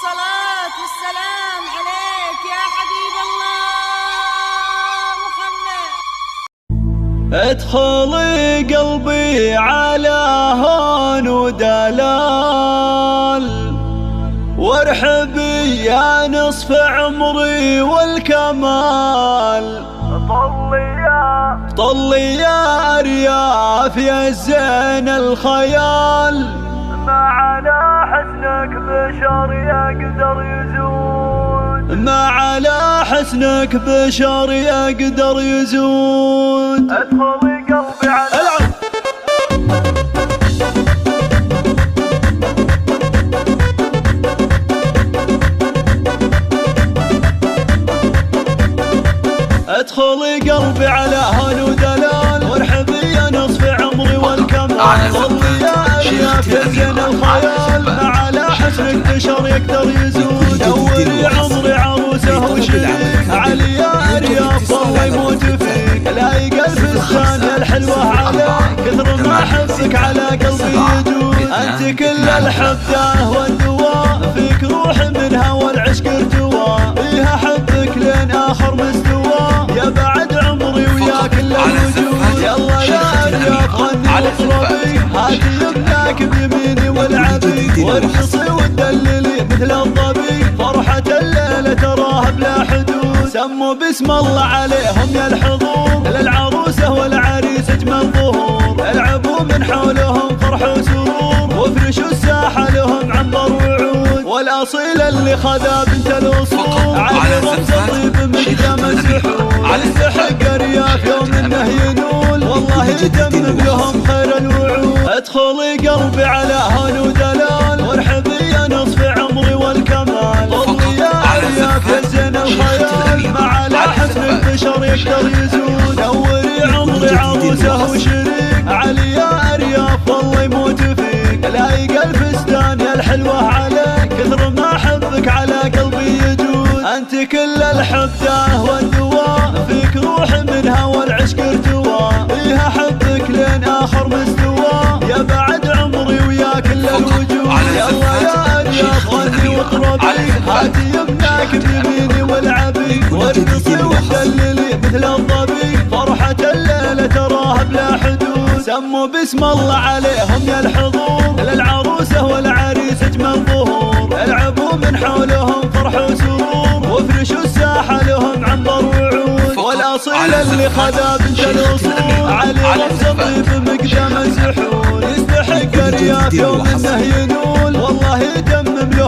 الصلاة والسلام عليك يا حبيب الله محمد. ادخلي قلبي على هون ودلال، وارحبي يا نصف عمري والكمال. طلي يا أرياف يا زين الخيال، ما على حسنك بشر يقدر يزود، ما على حسنك بشر يقدر يزود. ادخلي قلبي على العب. ادخلي قلبي على هون ودلال، وارحبي يا نصف عمري والكمال. طلي يا أرياف يا زين الخيال، ما على حسنك بشر يقدر يزود. دوري عمري عروسه وشريك، علي يا أرياف والله يموت فيك. لايق الفستان يا الحلوة عليك، كثر ما احبك على قلبي يجود. انت كل الحبه والدواء، فيك روح منها والعشق ارتوى. فيها حبك لين اخر مستوى، يا بعد عمري ويا كل الوجود. يلا يا أرياف غني واطربي، هاتي يمناك بيميني والعبي. وارقصي وتدللي مثل الظبي، فرحة الليلة تراها بلا حدود. سموا باسم الله عليهم يا الحضور، للعروسة والعريس اجمل ظهور. العبوا من حولهم فرح وسرور، وافرشوا الساحة لهم عنبر وعود. والاصيل اللي خذا بنت الاصول، على رمز طيب مقدام السحور. يستحق أرياف يوم انه ينول، والله يتمم لهم خير الوعود. ادخلي قلبي على هون ودلال، وارحبي يا نصف عمري والكمال. طلي يا أرياف يا زين الخيال، ما على حسنك بشر يقدر يزود. دوري عمري عروسه وشريك، علي يا أرياف والله يموت فيك. لايق الفستان يا الحلوة عليك، كثر ما احبك على قلبي يجود. انت كل الحبه والدواء، فيك روح منها والعشق ارتوى. فيها حبك لين اخر مستوى، يا بعد عمري ويا كل الوجود. يلا يا أرياف غني واطربي، هاتي يمناك بيميني والعبي. وارقصي وتدللي مثل الظبي، فرحة الليلة تراها بلا حدود. سموا باسم الله عليهم يا الحضور، للعروسة والعريس اجمل ظهور. العبوا من حولهم فرح وسرور، وافرشوا الساحة لهم عنبر وعود. والاصيل اللي خذا بنت الاصول، علي رمز طيب مقدام السحور. يستحق أرياف يوم انه ينول، والله يتمم